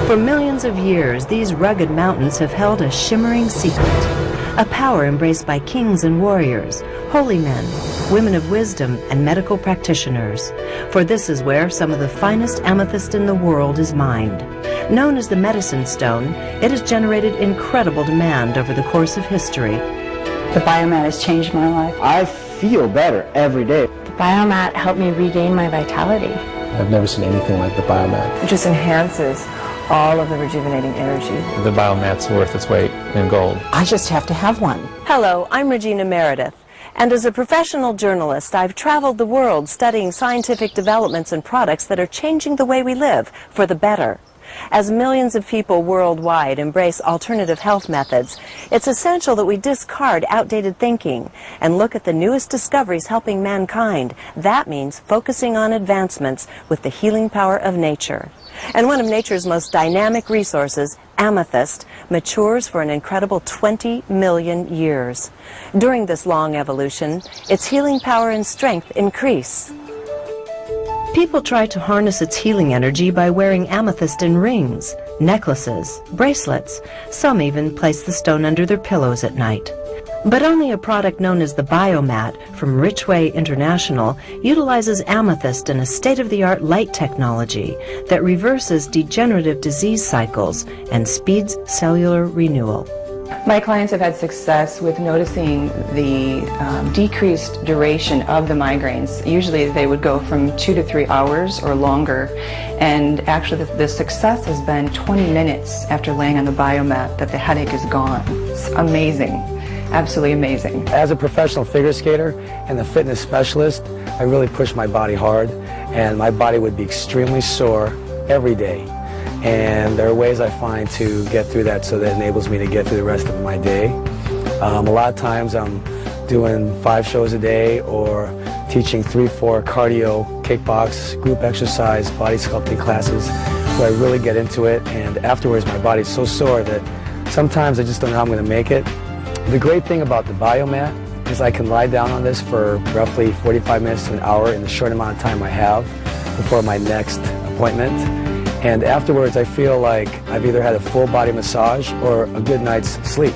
For millions of years, these rugged mountains have held a shimmering secret, a power embraced by kings and warriors, holy men, women of wisdom, and medical practitioners. For this is where some of the finest amethyst in the world is mined. Known as the medicine stone, it has generated incredible demand over the course of history. The Biomat has changed my life. I feel better every day. The Biomat helped me regain my vitality. I've never seen anything like the Biomat. It just enhances all of the rejuvenating energy. The Biomat's worth its weight in gold. I just have to have one. Hello, I'm Regina Meredith, and as a professional journalist, I've traveled the world studying scientific developments and products that are changing the way we live for the better. As millions of people worldwide embrace alternative health methods, it's essential that we discard outdated thinking and look at the newest discoveries helping mankind. That means focusing on advancements with the healing power of nature. And one of nature's most dynamic resources, amethyst, matures for an incredible 20 million years. During this long evolution, its healing power and strength increase. People try to harness its healing energy by wearing amethyst in rings, necklaces, bracelets. Some even place the stone under their pillows at night. But only a product known as the Biomat from Richway International utilizes amethyst in a state-of-the-art light technology that reverses degenerative disease cycles and speeds cellular renewal. My clients have had success with noticing the decreased duration of the migraines. Usually they would go from 2 to 3 hours or longer, and actually the success has been 20 minutes after laying on the Biomat that the headache is gone. It's amazing, absolutely amazing. As a professional figure skater and a fitness specialist, I really push my body hard, and my body would be extremely sore every day. And there are ways I find to get through that so that enables me to get through the rest of my day. A lot of times I'm doing 5 shows a day or teaching 3-4 cardio, kickbox, group exercise, body sculpting classes where I really get into it, and afterwards my body's so sore that sometimes I just don't know how I'm going to make it. The great thing about the Biomat is I can lie down on this for roughly 45 minutes to an hour in the short amount of time I have before my next appointment. And afterwards, I feel like I've either had a full body massage or a good night's sleep.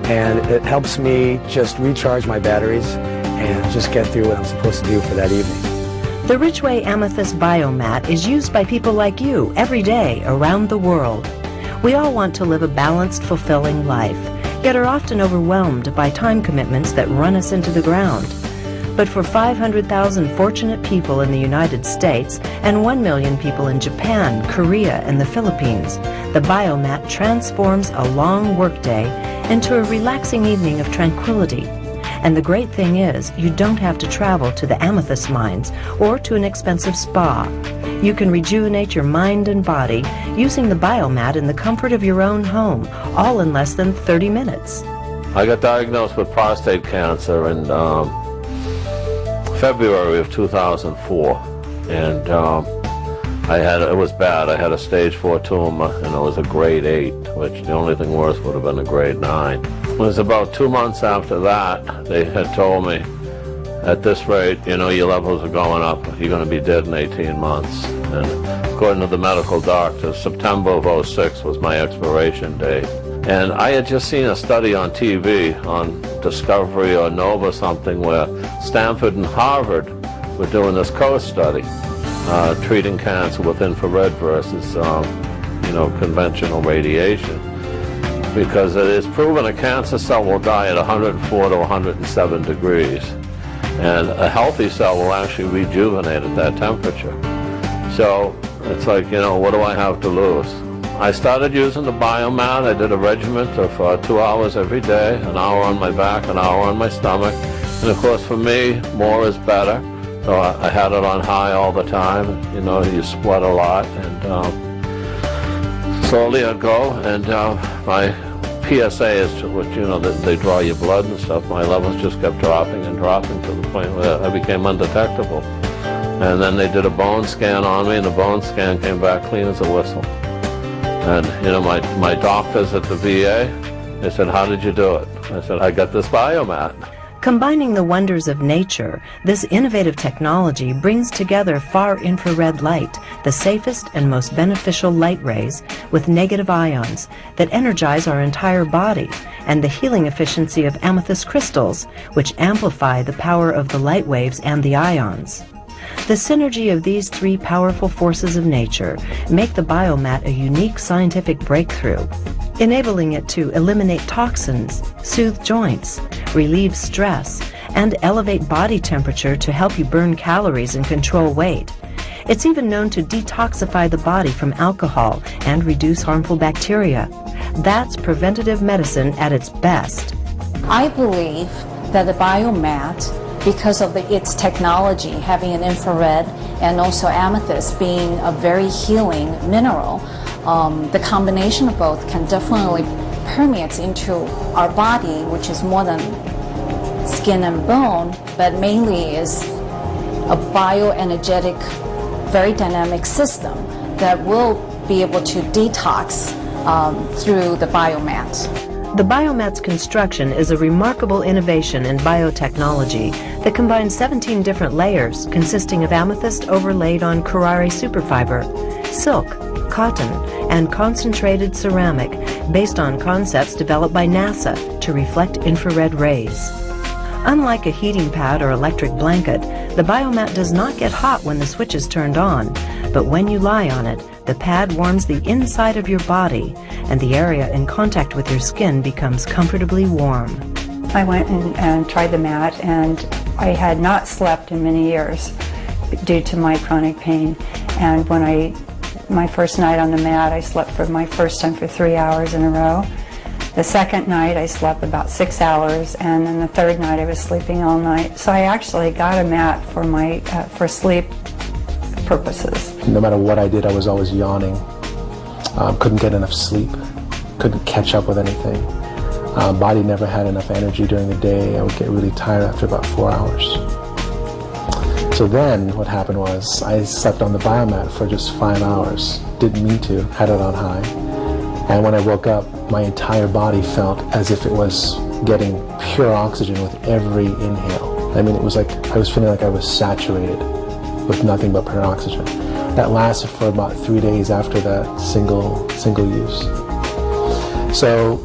And it helps me just recharge my batteries and just get through what I'm supposed to do for that evening. The Richway Amethyst Biomat is used by people like you every day around the world. We all want to live a balanced, fulfilling life, yet are often overwhelmed by time commitments that run us into the ground. But for 500,000 fortunate people in the United States and 1 million people in Japan, Korea, and the Philippines, the Biomat transforms a long workday into a relaxing evening of tranquility. And the great thing is, you don't have to travel to the amethyst mines or to an expensive spa. You can rejuvenate your mind and body using the Biomat in the comfort of your own home, all in less than 30 minutes. I got diagnosed with prostate cancer in February of 2004, and it was bad. I had a stage 4 tumor, and it was a grade 8, which the only thing worse would have been a grade 9. It was about 2 months after that, they had told me, at this rate, you know, your levels are going up, you're going to be dead in 18 months. And according to the medical doctors, September of 06 was my expiration date. And I had just seen a study on TV, on Discovery or Nova something, where Stanford and Harvard were doing this co-study, treating cancer with infrared versus, conventional radiation. Because it is proven a cancer cell will die at 104 to 107 degrees. And a healthy cell will actually rejuvenate at that temperature. So it's like, what do I have to lose? I started using the Biomat. I did a regimen of 2 hours every day, an hour on my back, an hour on my stomach. And of course, for me, more is better. So I had it on high all the time. You sweat a lot. And slowly I go, and my PSA is, they draw your blood and stuff. My levels just kept dropping and dropping to the point where I became undetectable. And then they did a bone scan on me, and the bone scan came back clean as a whistle. And, my doctors at the VA, they said, how did you do it? I said, I got this Biomat. Combining the wonders of nature, this innovative technology brings together far infrared light, the safest and most beneficial light rays, with negative ions that energize our entire body, and the healing efficiency of amethyst crystals, which amplify the power of the light waves and the ions. The synergy of these three powerful forces of nature make the Biomat a unique scientific breakthrough, enabling it to eliminate toxins, soothe joints, relieve stress, and elevate body temperature to help you burn calories and control weight. It's even known to detoxify the body from alcohol and reduce harmful bacteria. That's preventative medicine at its best. I believe that the Biomat, because of its technology, having an infrared and also amethyst being a very healing mineral, the combination of both can definitely permeate into our body, which is more than skin and bone, but mainly is a bioenergetic, very dynamic system that will be able to detox through the Biomat. The Biomat's construction is a remarkable innovation in biotechnology that combines 17 different layers consisting of amethyst overlaid on Carrara superfiber, silk, cotton, and concentrated ceramic based on concepts developed by NASA to reflect infrared rays. Unlike a heating pad or electric blanket, the Biomat does not get hot when the switch is turned on, but when you lie on it, the pad warms the inside of your body, and the area in contact with your skin becomes comfortably warm. I went and tried the mat, and I had not slept in many years due to my chronic pain. And when my first night on the mat, I slept for my first time for 3 hours in a row. The second night, I slept about 6 hours, and then the third night, I was sleeping all night. So I actually got a mat for my for sleep purposes. No matter what I did, I was always yawning. Couldn't get enough sleep. Couldn't catch up with anything. Body never had enough energy during the day. I would get really tired after about 4 hours. So then what happened was I slept on the Biomat for just 5 hours. Didn't mean to, had it on high. And when I woke up, my entire body felt as if it was getting pure oxygen with every inhale. I mean, it was like I was feeling like I was saturated with nothing but pure oxygen. That lasted for about 3 days after that single use. So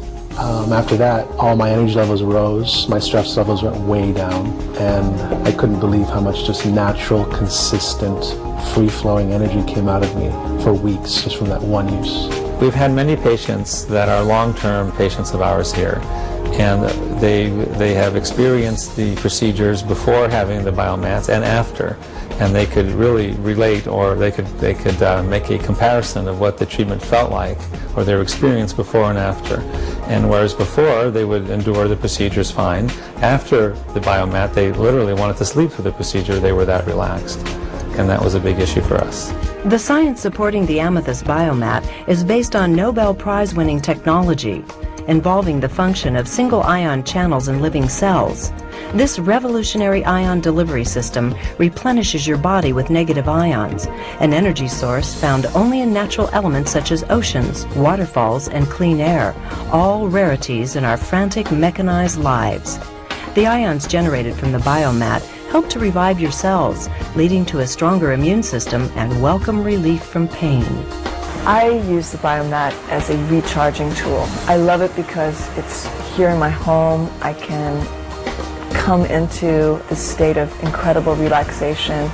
after that, all my energy levels rose, my stress levels went way down, and I couldn't believe how much just natural, consistent, free-flowing energy came out of me for weeks just from that one use. We've had many patients that are long-term patients of ours here, and they have experienced the procedures before having the Biomats and after, and they could really relate, or they could make a comparison of what the treatment felt like or their experience before and after. And whereas before they would endure the procedures fine, after the Biomat they literally wanted to sleep through the procedure. They were that relaxed, and that was a big issue for us. The science supporting the Amethyst Biomat is based on Nobel Prize-winning technology involving the function of single-ion channels in living cells. This revolutionary ion delivery system replenishes your body with negative ions, an energy source found only in natural elements such as oceans, waterfalls, and clean air, all rarities in our frantic, mechanized lives. The ions generated from the Biomat help to revive your cells, leading to a stronger immune system and welcome relief from pain. I use the Biomat as a recharging tool. I love it because it's here in my home. I can come into a state of incredible relaxation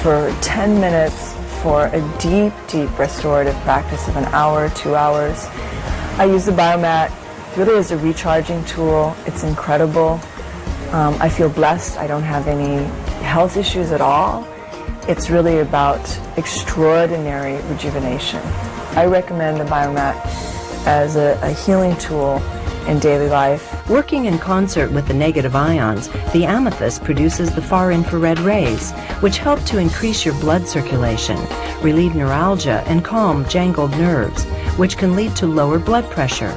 for 10 minutes for a deep, deep restorative practice of an hour, 2 hours. I use the Biomat really as a recharging tool. It's incredible. I feel blessed. I don't have any health issues at all. It's really about extraordinary rejuvenation. I recommend the Biomat as a healing tool in daily life. Working in concert with the negative ions, the amethyst produces the far infrared rays, which help to increase your blood circulation, relieve neuralgia, and calm jangled nerves, which can lead to lower blood pressure.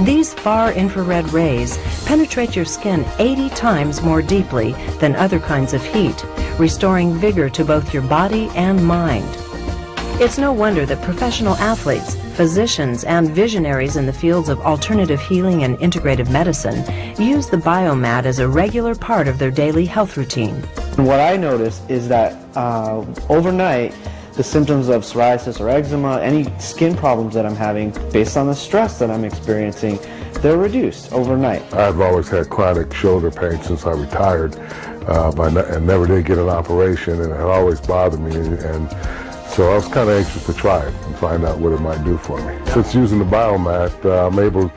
These far infrared rays penetrate your skin 80 times more deeply than other kinds of heat, restoring vigor to both your body and mind. It's no wonder that professional athletes, physicians, and visionaries in the fields of alternative healing and integrative medicine use the Biomat as a regular part of their daily health routine. What I noticed is that overnight, the symptoms of psoriasis or eczema, any skin problems that I'm having based on the stress that I'm experiencing, they're reduced overnight. I've always had chronic shoulder pain since I retired, and never did get an operation, and it always bothered me, and so I was kind of anxious to try it and find out what it might do for me. Since using the Biomat, I'm able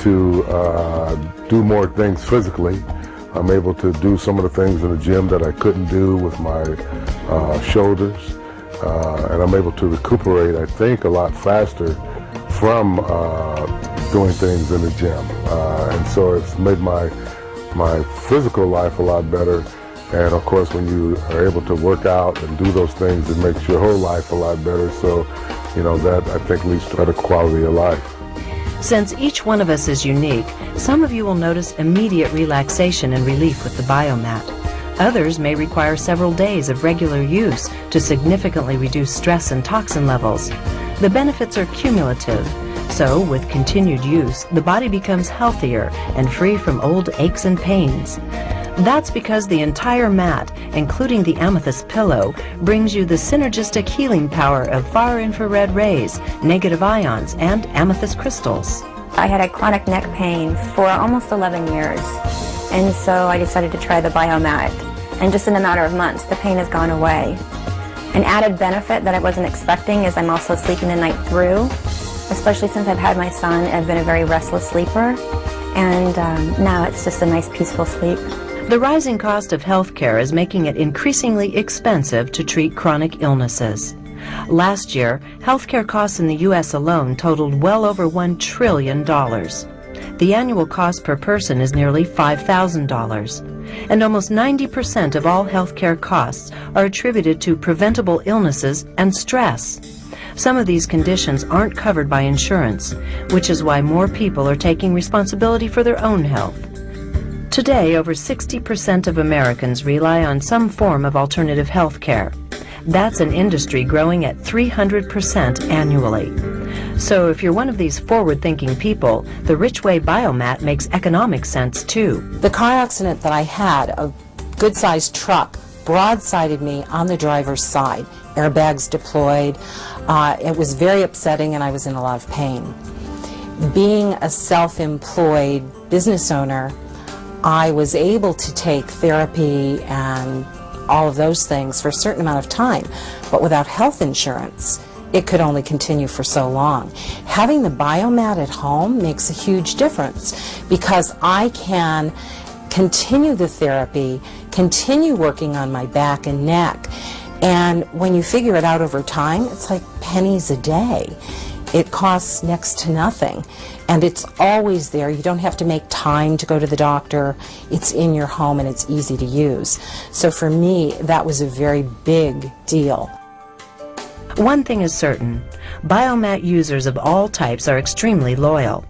to do more things physically. I'm able to do some of the things in the gym that I couldn't do with my shoulders, and I'm able to recuperate, I think, a lot faster from doing things in the gym. And so it's made my physical life a lot better. And of course, when you are able to work out and do those things, it makes your whole life a lot better. So, you know, that I think leads to better quality of life. Since each one of us is unique, some of you will notice immediate relaxation and relief with the Biomat. Others may require several days of regular use to significantly reduce stress and toxin levels. The benefits are cumulative. So, with continued use, the body becomes healthier and free from old aches and pains. That's because the entire mat, including the amethyst pillow, brings you the synergistic healing power of far-infrared rays, negative ions, and amethyst crystals. I had a chronic neck pain for almost 11 years, and so I decided to try the Biomat. And just in a matter of months, the pain has gone away. An added benefit that I wasn't expecting is I'm also sleeping the night through. Especially since I've had my son, I've been a very restless sleeper, and now it's just a nice peaceful sleep. The rising cost of health care is making it increasingly expensive to treat chronic illnesses. Last year, healthcare costs in the U.S. alone totaled well over $1 trillion. The annual cost per person is nearly $5,000, and almost 90% of all healthcare costs are attributed to preventable illnesses and stress. Some of these conditions aren't covered by insurance, which is why more people are taking responsibility for their own health. Today, over 60% of Americans rely on some form of alternative health care. That's an industry growing at 300% annually. So if you're one of these forward-thinking people, the Rich Way Biomat makes economic sense too. The car accident that I had, a good-sized truck broadsided me on the driver's side, airbags deployed. It was very upsetting and I was in a lot of pain. Being a self-employed business owner, I was able to take therapy and all of those things for a certain amount of time, but without health insurance, it could only continue for so long. Having the Biomat at home makes a huge difference because I can continue the therapy, continue working on my back and neck, and when you figure it out over time, it's like pennies a day. It costs next to nothing, and it's always there. You don't have to make time to go to the doctor. It's in your home and it's easy to use. So for me, that was a very big deal. One thing is certain, Biomat users of all types are extremely loyal.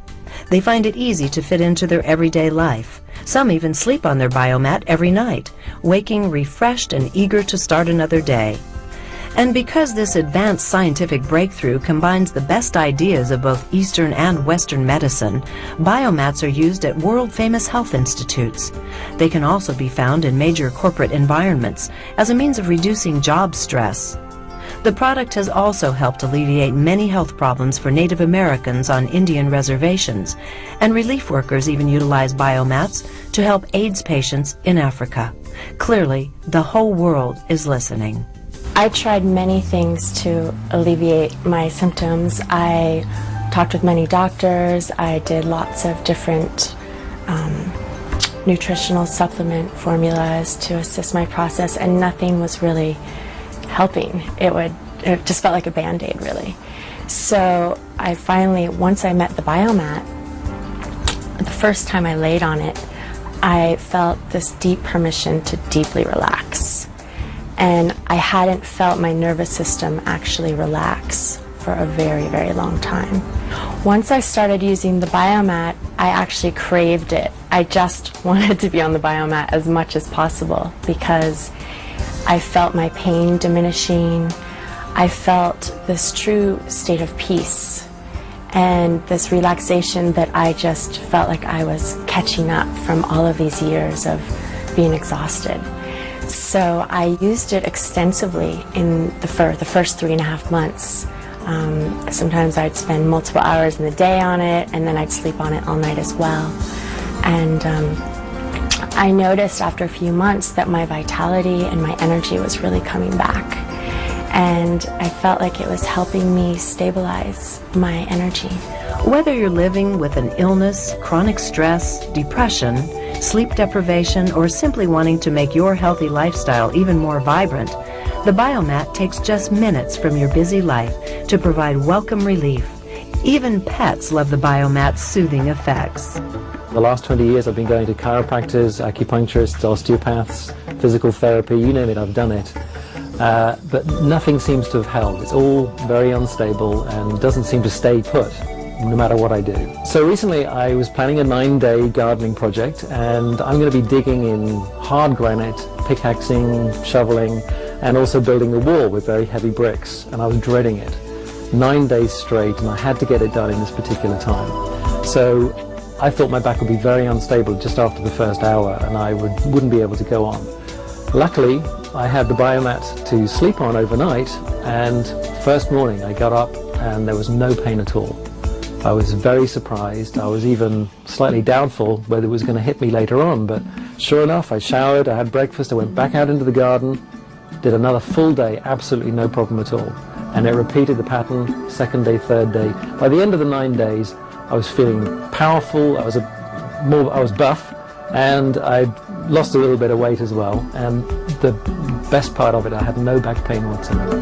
They find it easy to fit into their everyday life. Some even sleep on their Biomat every night, waking refreshed and eager to start another day. And because this advanced scientific breakthrough combines the best ideas of both Eastern and Western medicine, Biomats are used at world-famous health institutes. They can also be found in major corporate environments as a means of reducing job stress. The product has also helped alleviate many health problems for Native Americans on Indian reservations, and relief workers even utilize Biomats to help AIDS patients in Africa. Clearly, the whole world is listening. I tried many things to alleviate my symptoms. I talked with many doctors. I did lots of different nutritional supplement formulas to assist my process, and nothing was really helping. It just felt like a Band-Aid, really. So I finally, once I met the Biomat, the first time I laid on it, I felt this deep permission to deeply relax. And I hadn't felt my nervous system actually relax for a very, very long time. Once I started using the Biomat, I actually craved it. I just wanted to be on the Biomat as much as possible because I felt my pain diminishing. I felt this true state of peace and this relaxation that I just felt like I was catching up from all of these years of being exhausted. So I used it extensively in the first 3.5 months. Sometimes I'd spend multiple hours in the day on it, and then I'd sleep on it all night as well. And I noticed after a few months that my vitality and my energy was really coming back. And I felt like it was helping me stabilize my energy. Whether you're living with an illness, chronic stress, depression, sleep deprivation, or simply wanting to make your healthy lifestyle even more vibrant, the Biomat takes just minutes from your busy life to provide welcome relief. Even pets love the Biomat's soothing effects. The last 20 years I've been going to chiropractors, acupuncturists, osteopaths, physical therapy, you name it, I've done it. But nothing seems to have held. It's all very unstable and doesn't seem to stay put, no matter what I do. So recently I was planning a 9-day gardening project, and I'm going to be digging in hard granite, pickaxing, shoveling, and also building a wall with very heavy bricks, and I was dreading it. 9 days straight, and I had to get it done in this particular time. So I thought my back would be very unstable just after the first hour, and I wouldn't be able to go on. Luckily, I had the Biomat to sleep on overnight, and first morning I got up and there was no pain at all. I was very surprised. I was even slightly doubtful whether it was going to hit me later on, but sure enough, I showered, I had breakfast, I went back out into the garden, did another full day, absolutely no problem at all. And it repeated the pattern, second day, third day. By the end of the 9 days, I was feeling powerful, I was buff, and I'd lost a little bit of weight as well. And the best part of it, I had no back pain whatsoever.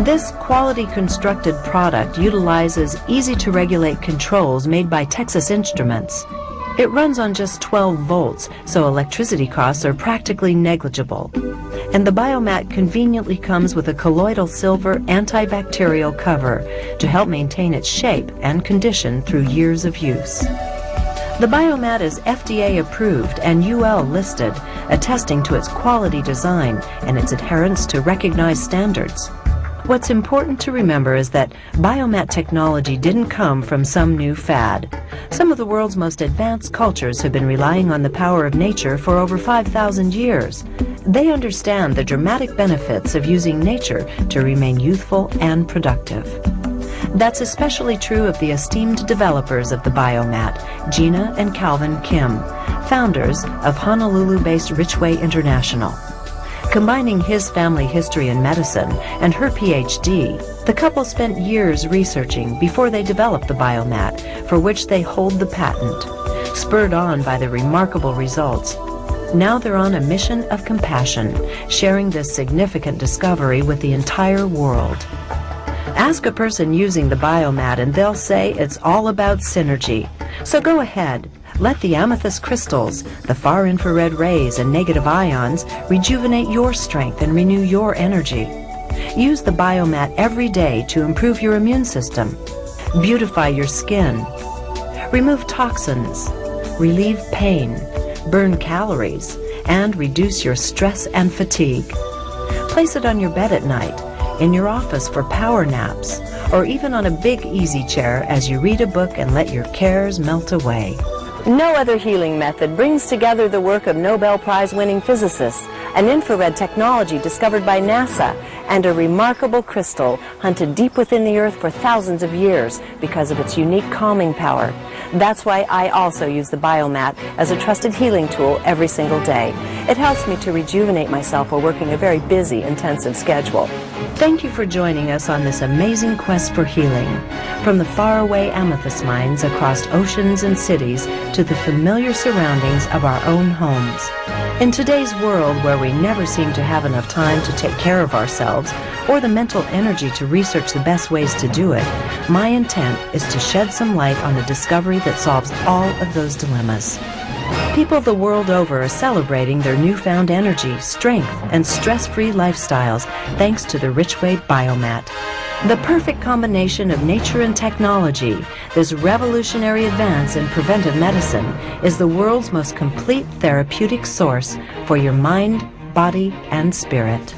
This quality constructed product utilizes easy-to-regulate controls made by Texas Instruments. It runs on just 12 volts, so electricity costs are practically negligible. And the Biomat conveniently comes with a colloidal silver antibacterial cover to help maintain its shape and condition through years of use. The Biomat is FDA approved and UL listed, attesting to its quality design and its adherence to recognized standards. What's important to remember is that Biomat technology didn't come from some new fad. Some of the world's most advanced cultures have been relying on the power of nature for over 5,000 years. They understand the dramatic benefits of using nature to remain youthful and productive. That's especially true of the esteemed developers of the Biomat, Gina and Calvin Kim, founders of Honolulu-based Richway International. Combining his family history in medicine and her PhD, the couple spent years researching before they developed the Biomat, for which they hold the patent. Spurred on by the remarkable results, now they're on a mission of compassion, sharing this significant discovery with the entire world. Ask a person using the Biomat and they'll say it's all about synergy. So go ahead. Let the amethyst crystals, the far infrared rays and negative ions rejuvenate your strength and renew your energy. Use the Biomat every day to improve your immune system, beautify your skin, remove toxins, relieve pain, burn calories, and reduce your stress and fatigue. Place it on your bed at night, in your office for power naps, or even on a big easy chair as you read a book and let your cares melt away. No other healing method brings together the work of Nobel Prize-winning physicists, an infrared technology discovered by NASA, and a remarkable crystal hunted deep within the earth for thousands of years because of its unique calming power. That's why I also use the Biomat as a trusted healing tool every single day. It helps me to rejuvenate myself while working a very busy, intensive schedule. Thank you for joining us on this amazing quest for healing. From the faraway amethyst mines across oceans and cities to the familiar surroundings of our own homes. In today's world where we never seem to have enough time to take care of ourselves or the mental energy to research the best ways to do it, my intent is to shed some light on the discovery that solves all of those dilemmas. People the world over are celebrating their newfound energy, strength, and stress-free lifestyles thanks to the Richway Biomat. The perfect combination of nature and technology, this revolutionary advance in preventive medicine is the world's most complete therapeutic source for your mind, body, and spirit.